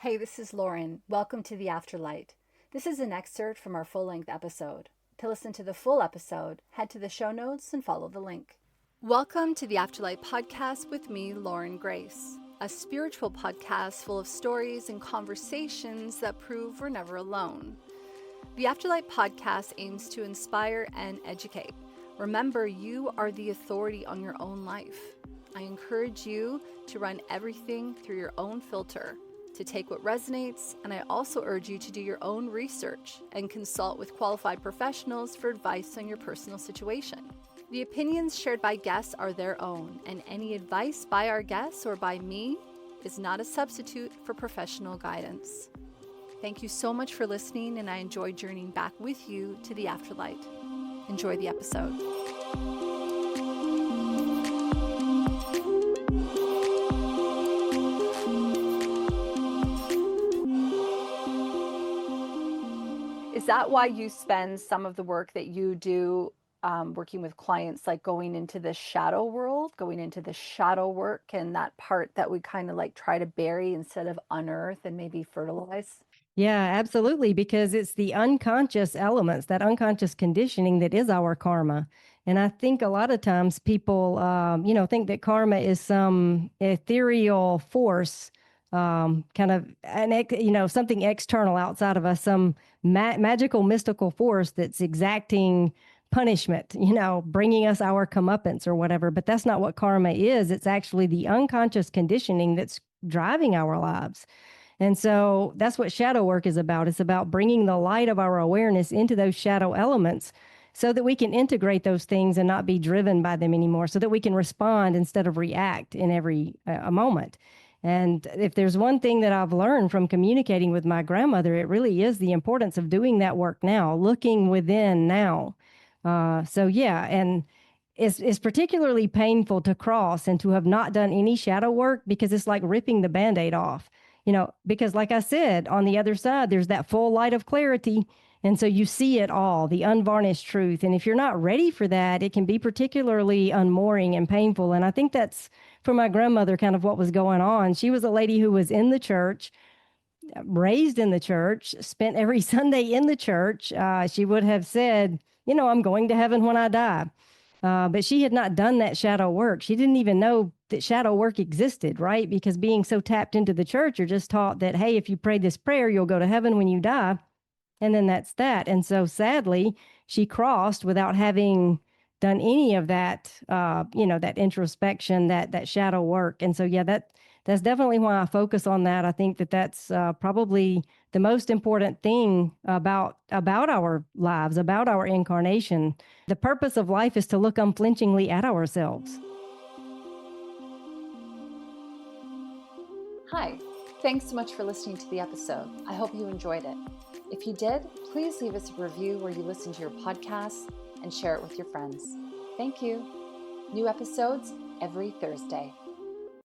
Hey, this is Lauren. Welcome to the Afterlight. This is an excerpt from our full-length episode. To listen to the full episode, head to the show notes and follow the link. Welcome to the Afterlight Podcast with me, Lauren Grace, a spiritual podcast full of stories and conversations that prove we're never alone. The Afterlight Podcast aims to inspire and educate. Remember, you are the authority on your own life. I encourage you to run everything through your own filter, to take what resonates, and I also urge you to do your own research and consult with qualified professionals for advice on your personal situation. The opinions shared by guests are their own, and any advice by our guests or by me is not a substitute for professional guidance. Thank you so much for listening, and I enjoy journeying back with you to the afterlight. Enjoy the episode. Is that why you spend some of the work that you do working with clients, like going into the shadow world, going into the shadow work, and that part that we kind of like try to bury instead of unearth and maybe fertilize? Yeah, absolutely. Because it's the unconscious elements, that unconscious conditioning that is our karma. And I think a lot of times people, think that karma is some ethereal force, kind of something external outside of us, some magical, mystical force that's exacting punishment, bringing us our comeuppance or whatever. But that's not what karma is. It's actually the unconscious conditioning that's driving our lives. And so that's what shadow work is about. It's about bringing the light of our awareness into those shadow elements so that we can integrate those things and not be driven by them anymore, so that we can respond instead of react in every moment. And if there's one thing that I've learned from communicating with my grandmother, it really is the importance of doing that work now, looking within now. And it's particularly painful to cross and to have not done any shadow work, because it's like ripping the Band-Aid off, because like I said, on the other side, there's that full light of clarity. And so you see it all, the unvarnished truth. And if you're not ready for that, it can be particularly unmooring and painful. And I think that's, for my grandmother, kind of what was going on. She was a lady who was in the church, raised in the church, spent every Sunday in the church. She would have said, I'm going to heaven when I die. But she had not done that shadow work. She didn't even know that shadow work existed, right? Because being so tapped into the church, you're just taught that, hey, if you pray this prayer, you'll go to heaven when you die. And then that's that. And so sadly, she crossed without having done any of that, that introspection, that shadow work. And so, yeah, that's definitely why I focus on that. I think that's probably the most important thing about our lives, about our incarnation. The purpose of life is to look unflinchingly at ourselves. Hi, thanks so much for listening to the episode. I hope you enjoyed it. If you did, please leave us a review where you listen to your podcast and share it with your friends. Thank you. New episodes every Thursday.